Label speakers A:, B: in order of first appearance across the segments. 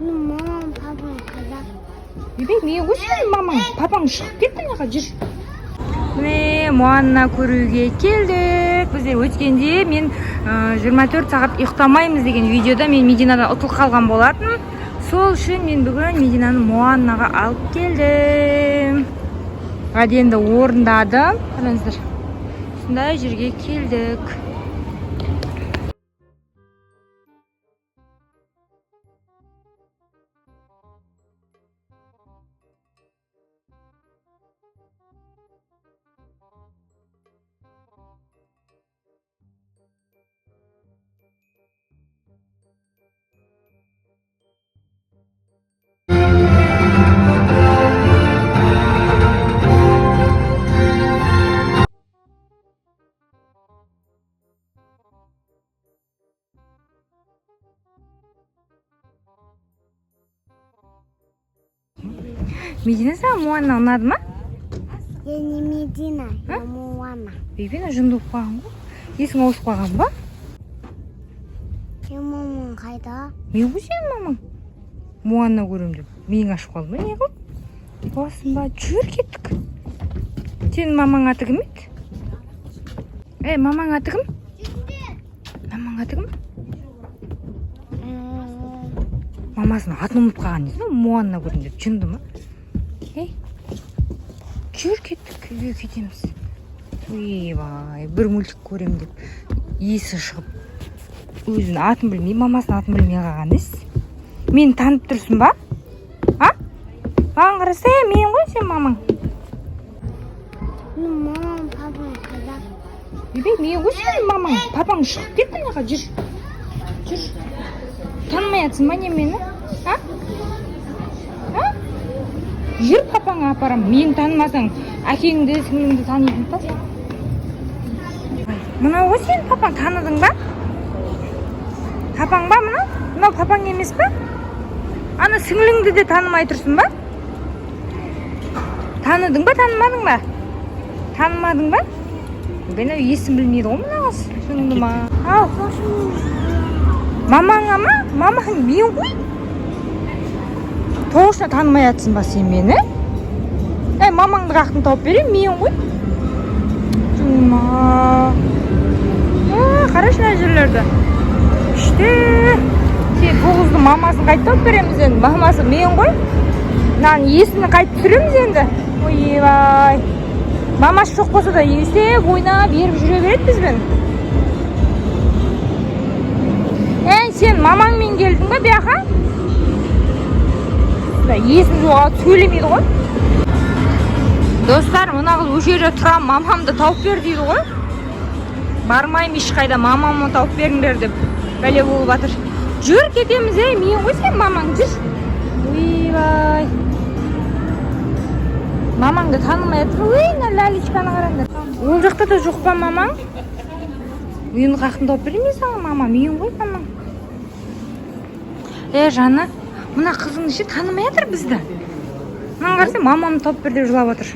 A: Мам, папам қайда?
B: Мен өшпеймін, мамаң. Папаң шығып кетті, неға жүр. Міне, Моанна көруге келдік. Біздер өткенде мен 24 сағат ұйықтамаймыз деген видеода мен Мединадан ұтылып қалған болатын. Сол үшін мен бүгін Мединаны Моаннаға алып келдім. Енді орындадым. Қараңыздар. Сондай жерге келдік. Медина саған Моанна ұнады ма?
A: Я не Медина, я Моанна.
B: Бейбен жынды болып қалған ғой. Есің ауысып қалған ба?
A: Я мамаң қайда?
B: Мен сен мамаң. Моанна көрем деп. Миың ашып қалды ма, не қыл? Басым ба, жүр кеттік. Сенің мамаң аты кім еді? Мамаң аты кім? Мамаң аты кім? Мамасының атын ұмытып қалған дейсің, Моанна көрем деп. Жынды ма? Жүр кеттік, үйге кетеміз. Ойбай, бір мультик көрем деп. Есі шығып. Өзінің атын білмей, мамасының атын білмей қалған ес. Мені танып тұрсың ба? Маған қараса, мен ғой сен мамаң.
A: Мам, папам қайда?
B: Мен ғой сен мамаң. Папаң шығып кетті, неға жүр. Жүр. Танымай атсың ба не мені? Жүр папаңа апарам. Мен танымасаң, әкеңді, сіңліңді танитын та. Мынау ғой сен папаң, таныдың ба? Папаң ба мынау? Мынау папаң емес па? Ана сіңліңді де танымай тұрсың ба? Таныдың ба, танымадың ба? Танымадың ба? Бені есім білмейді ғой мына қыз. Шыныңды ма? Ау. Мамаңа ма? Мамаң мен ғой? Тоғышына танымай атсың ба сен мені? Мамаңды қақтың тауып берем, мен ғой? Жұма. Қарашына жерлерді. Үште. Сен тоғызды мамасын қайт тауып береміз енді. Мамасы мен ғой? Нан есіні қайт түсіреміз енді. Ойбай. Мамасы жоқ болса да есеп, ойнап, еріп жүре береді бізбен. Сен мамаңмен келдің ба бияқа? Есін жоғалып сөйлемейді ғой. Достар, мына қыз өше жерде тұрам, мамамды тауып бер дейді ғой. Бармайым ешқайда, мамамды тауып беріңдер деп бәле болып жатыр. Жүр кетеміз, мен ғой сен мамаң, жүр. Ойбай. Мамаңды танымай жатыр. Ләличканы қараңдар. Ол жақта да жоқ па мамаң? Үйін қақтың тауып беремей саған мама, мен ғой мамаң. Жаны, мына қызың ше танымай жатыр бізді. Маған қарсы мамамды тауып бер деп жылап жатыр.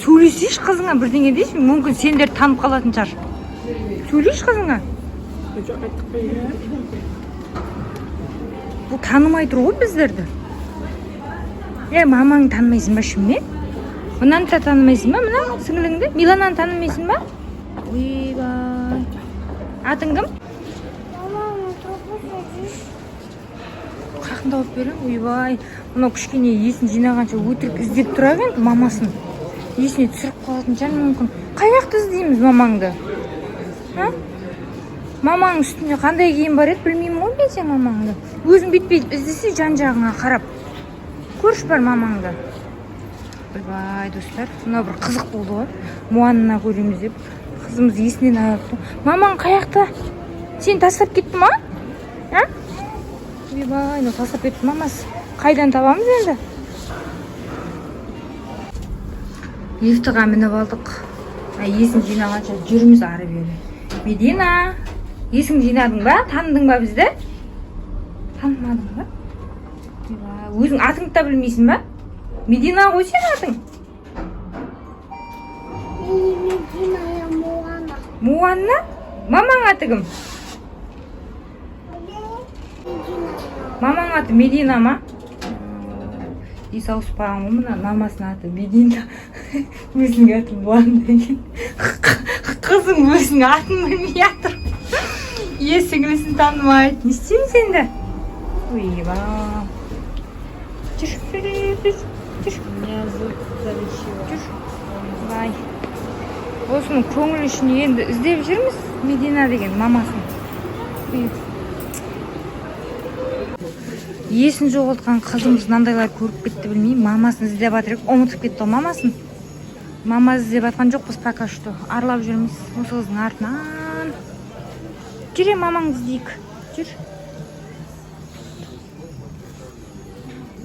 B: Сөйлесейші қызыңа бірдеңе дейші, мүмкін сендер танып қалатын шығар. Сөйлейші қызыңа. Бұл танымай тұр ғой біздерді. Мамаңды танымайсың ба шынымен? Мынаны да танымайсың ба? Мына сіңліңді? Милананы танымайсың ба? Ойбай. Атың кім? Қақын тауып берем, ойбай. Мынау кішкене есін жинағанша өтірік іздеп тұра енді мамасын. Есіне түсіріп қалатын жан мүмкін. Қай жақты іздейміз мамаңды? Мамаң үстінде қандай киім бар еді білмеймін ғой мен сен мамаңды. Өзің бүйтпей іздесе жан-жағыңа қарап. Көрші бар мамаңды. Ойбай, достар, мына бір қызық болды ғой. Моанна көреміз деп. Қызымыз есінен айырылды. Мамаң қаяқта? Сен тастап кетті ма? Ойбай, тастап кетті мамасы. Қайдан табамыз енді? Лифтіға мініп алдық. Есін жинағанша жүрміз ары бері. Медина, есің жинадың ба? Таныдың ба бізді? Танымадың ба? Өзің атыңды да білмейсің ба? Медина ғой сен атың?
A: Медина, я Моанна.
B: Моанна? Мамаң аты кім?
A: Медина.
B: Мамаң аты Медина ма? Ес ауыспаған ғой, мына мамасының аты Медина. Өзінің аты Буан деген. Қызың өзінің атын білмей жатыр. Сіңлісін танымайды. Не істеймін сенді? Ойба. Жүр.
A: Меня зовут Залищева.
B: Жүр. Бай. Осының көңіл үшін енді іздеп жүрміз. Медина деген мамасын. Есін жоғалтқан қызымыз мынандайлар көріп кетті білмеймін. Мамасын іздеп жатыр ек, ұмытып кетті мамасын. Мама іздеп жатқан жоқпыз пока что. Аралап жүрміз осы қыздың артынан. Жүре мамаңды іздейік. Жүр.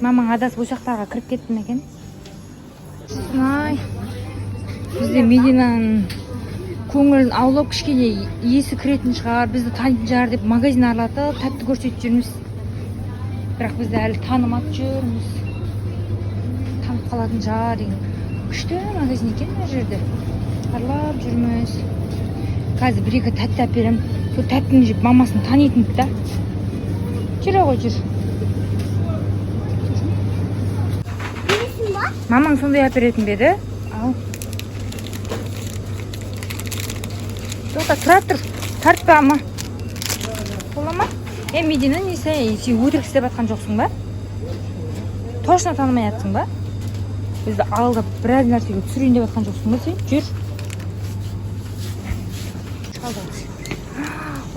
B: Мамаң адасып ошақтарға кіріп кетті ме екен? Ай. Бізде Мединаның көңілін аулап кішкене есі кіретін шығар, бізді танитын шығар деп магазин аралатып, тәтті көрсетіп жүрміз. Бірақ бізді әлі танымап жүрміз. Танып қалатын шығар деген. Күшті магазин екен мына жерде. Аралап жүрміз. Қазір бір-екі тәтті әперем. Сол тәттіні жеп мамасын танитын да. Жүре ғой, жүр. Мамаң сондай әперетін беді. Ал. Тоқта, тұра тұр. Тартпа ама. Бола ма? Медина, сен өтірік істеп жатқан жоқсың ба? Точно танымай жатсың ба? Бізді алдап біраз нәрсеге түсірейін деп жатқан жоқсың ба сен? Жүр.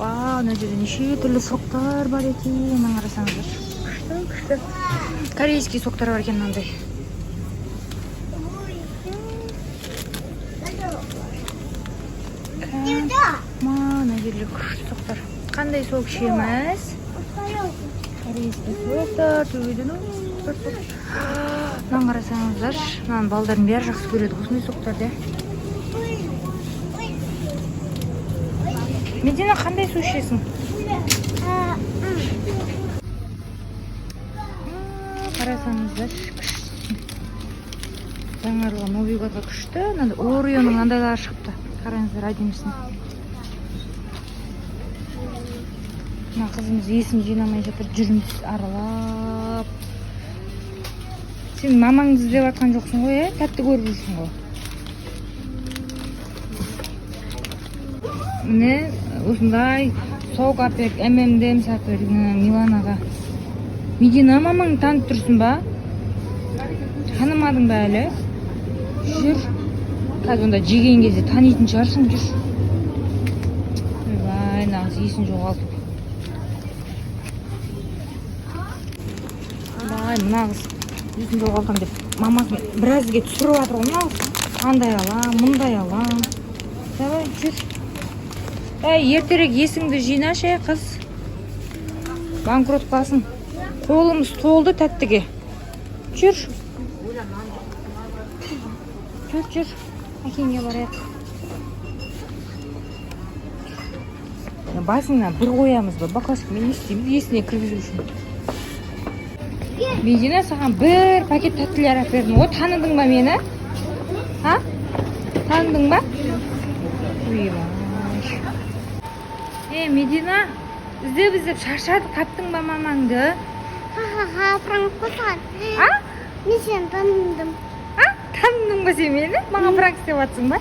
B: Вау, мына жерде неше түрлі соктар бар екен, мына қарасаңыздар. Күшті. Корейский соктар бар екен мынандай. Мана жерде күшті соқтар. Қандай сок ішеміз? Корейский соктар, төбеден мынаны қарасаңыздар, мынаны балдардың бәрі жақсы көреді осындай соктарды. Медина, қандай су ішесің? Қарасаңыздар, күшті. Жаңарылған Новигатқа күшті. Орионың андайлары шықты. Қараңыздар, әдемісін. Мына қызымыз есін жинамай жатыр, жүрміз аралап. Сен мамаңды іздеп жатқан жоқсың ғой, тәтті көріп жүрсің ғой. Міне, осындай сок апер, M&M's апер Миланаға. Медина, мамаңды танып тұрсың ба? Танымадың ба әлі? Жүр. Қазір онда жеген кезде танитын шығарсың, жүр. Ойбай, нағыз есін жоғалтып. Ойбай, нағыз есін жоғалтам деп мамасын біразге түсіріп жатыр ғой нағыз. Андай алам, мұндай алам. Давай, жүр. Ертерек есіңді жинашы, қыз. Банкрот қалсын. Қолымыз толды тәттіге. Жүр. Жүр. Әкеңге барайық. Басыңа бір қоямыз ба? Бақасық, мен істейміз, есіне кіргізу үшін. Медина, саған бір пакет тәттілер әпердім. О, таныдың ба мені? Ha? Таныдың ба? Медина, іздеп шаршадық, таптың ба мамаңды?
A: Пранк қосқан. Мен сені таныдым.
B: Таныдың ба сен мені? Маған пранк істеп жатсың ба?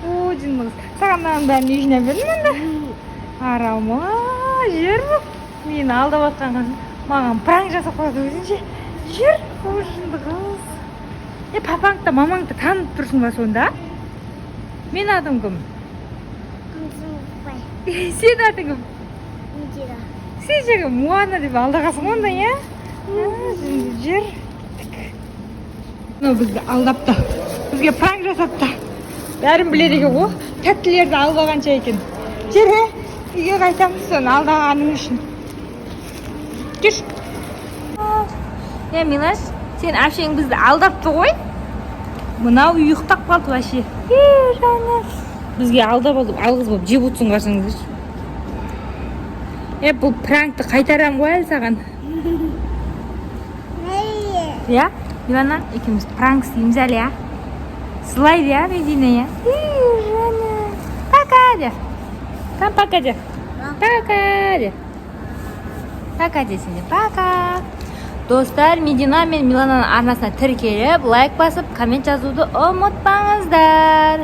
B: О, жындығыз. Саған маған бәрін үй жинап бердім онда. Арама, жүр бұл. Мені алдап жатқан маған пранк жасап қояды өзінше. Жүр, о, жындығыз. Папаңды да мамаңды да танып тұрсың ба сонда? Мен атым кім? Сен атың кім?
A: Медина.
B: Сен жағы Муана деп алдағасың онда, я? Жүр. Бізді алдапты. Бізге пранк жасапты. Бәрін біледі екен ғой. Тәттілерді албағанша екен. Жүр, үйге қайтамыз соны алдағаның үшін. Жүр. Милаш, сен әпшең бізді алдапты ғой. Мынау ұйықтап қалды вообще. Жаным. Бізге алдап алып, алғыз болып жеп отырсың қарсаңыздар. Бұл пранкты қайтарам ғой әлі саған. Я? Милана, екеуміз пранк істейміз әлі, я? Сылайды, я, Медина, я? Жаным. Пока де. Там пока де. Пока де. пока десеңдер. Пока. Достар, Медина мен Милананың арнасына тіркеліп, лайк басып, коммент жазуды ұмытпаңыздар.